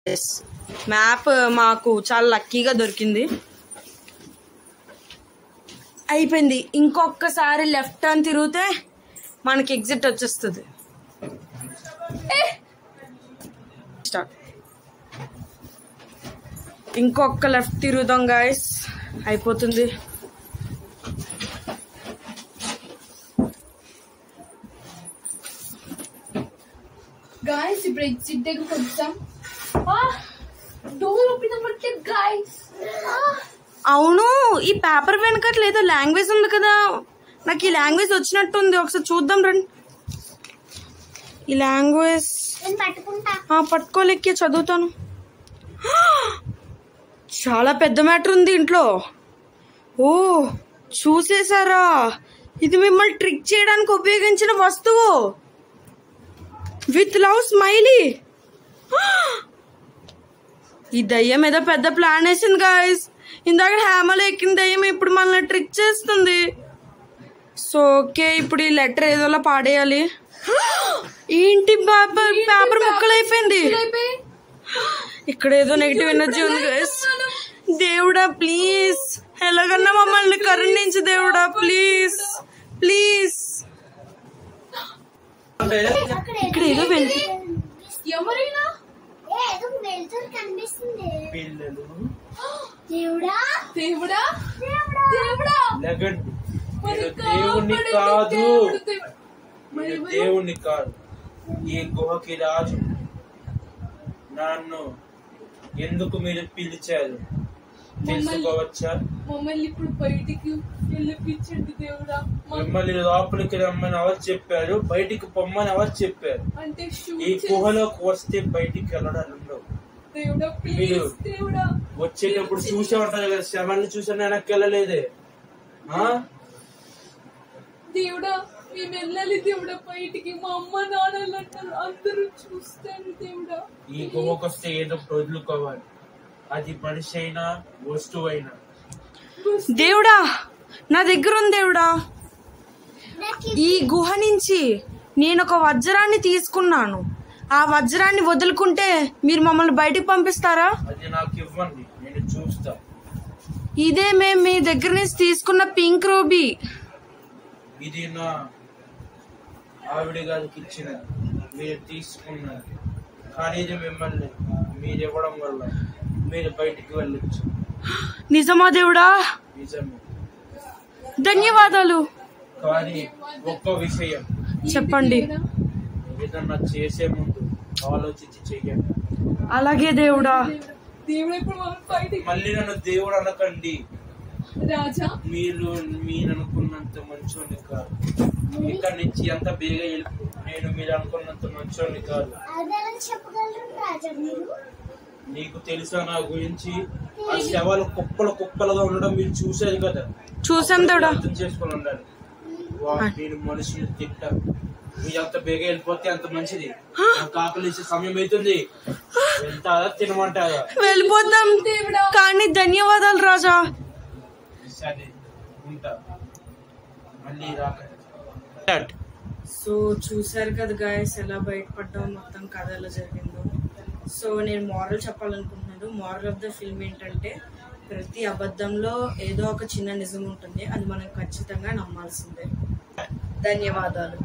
Map మాకు చాలా లక్కీగా దొరికింది. అయిపోయింది. ఇంకొకసారి లెఫ్ట్ టర్న్ తిరిగితే మనకి ఎగ్జిట్ వచ్చేస్తుంది. ఇంకొక లెఫ్ట్ తిరుగుదాం గాయస్, అయిపోతుంది. గాయస్ ఇప్పుడు ఎగ్జిట్ దగ్గరకు వచ్చాం. డోర్ ఓపెన్ అవ్వట్లేదు గాయస్. అవును, ఈ పేపర్ వెనకట్ల ఏదో లాంగ్వేజ్ ఉంది కదా, నాకు ఈ లాంగ్వేజ్ వచ్చినట్టుంది. ఒకసారి చూద్దాం రండి. ఈ లాంగ్వేజ్ పట్టుకోలేకే చదువుతాను. చాలా పెద్ద మ్యాటర్ ఉంది ఇంట్లో. ఓ చూసేసారా, ఇది మిమ్మల్ని ట్రిక్ చేయడానికి ఉపయోగించిన వస్తువు. With love smiley. ఈ దయ్యం ఏదో పెద్ద ప్లాన్ వేసింది గాయస్. ఇందాక హ్యామలో ఎక్కిన దయ్యం ఇప్పుడు మనల్ని ట్రిక్ చేస్తుంది. సో ఓకే, ఇప్పుడు ఈ లెటర్ ఏదోలా పాడేయాలి. ఏంటి పేపర్ ముక్కలు అయిపోయింది. ఇక్కడ ఏదో నెగిటివ్ ఎనర్జీ ఉంది గైస్. దేవుడా ప్లీజ్, ఎలాగన్నా మమ్మల్ని కరుణించు దేవుడా, ప్లీజ్ ప్లీజ్. ఇక్కడ ఏదో వెళ్తుంది. ఎవరైనా దేవుడా దేవుడా దేవుడా దేవుణ్ణి కాదు, దేవుణ్ణి కాదు, ఈ గుహకి రాజు. నన్ను ఎందుకు మీరు పిలిచారు తెలుసుకోవచ్చా? మమ్మల్ని ఇప్పుడు బయటికి వెళ్ళిపించండి దేవుడా. మిమ్మల్ని లోపలికి రమ్మని ఎవరు చెప్పారు? బయటికి పొమ్మని ఎవరు చెప్పారు? అంటే ఈ గుహలోకి వస్తే బయటికి వెళ్ళడాలు ఉండవు. మీరు వచ్చేటప్పుడు చూసే ఉంటారు కదా, శవాన్ని చూసాను వెనక్కి వెళ్ళలేదే. దేవుడా మేము వెళ్ళాలి దేవుడా బయటికి. మా అమ్మ నాన్నలు అంటారు, అందరూ చూస్తారు దేవుడా. ఈ గుహకు వస్తే ఏదో వదులుకోవాలి, అది మనిషి అయినా వస్తువు అయినా. దేవుడా నా దగ్గర ఉంది దేవుడా. ఈ గుహ నుంచి నేను ఒక వజ్రాన్ని తీసుకున్నాను. ఆ వజ్రాన్ని వదులుకుంటే మీరు మమ్మల్ని బయటికి పంపిస్తారా? అది నాకు ఇవ్వండి, నేను చూస్తా. ఇదే మేము మీ దగ్గర నుంచి తీసుకున్న పింక్ రూబీ. ఇది నా ఆవిడ గారికి ఇచ్చినది, మీరు తీసుకున్నారు. కానీ ఇది మిమ్మల్ని మీరు ఇవ్వడం వల్ల మీరు బయటికి వెళ్ళొచ్చు. నిజమా దేవుడా? నిజమే. ధన్యవాదాలు. కానీ ఒక్క విషయం చెప్పండి. ఏదన్నా చేసే ముందు ఆలోచించి చెయ్యండి. అలాగే దేవుడా. మళ్ళీ నన్ను దేవుడు అనకండి. రాజా మీరు అనుకున్నంత మంచోని కాదు. ఇక్కడ నుంచి ఎంత బేగా నేను మీరు అనుకున్నంత మంచోని కాదు. నీకు తెలుసా నా గురించి? ఆ శవాలు కుప్పలుగా ఉండడం మీరు చూసేది కదా. చూసాం దేవుడా. అర్థం చేసుకుని ఉండాలి. నేను మనుషులు తిట్టాను. మీరు ఎంత బేగా వెళ్ళిపోతే అంత మంచిది. కాకలేసే సమయం అవుతుంది. వెళ్తారా తినమంటారా? వెళ్ళిపోతాం కానీ ధన్యవాదాలు రాజా. సరే ఉంటా, మళ్ళీ రాక. సో చూసారు కదా గాయస్, ఎలా బయటపడ్డాం, మొత్తం కథ ఎలా జరిగిందో. సో నేను మోరల్ చెప్పాలనుకుంటున్నాను. మోరల్ ఆఫ్ ద ఫిల్మ్ ఏంటంటే, ప్రతి అబద్ధంలో ఏదో ఒక చిన్న నిజం ఉంటుంది, అది మనం ఖచ్చితంగా నమ్మాల్సిందే. ధన్యవాదాలు.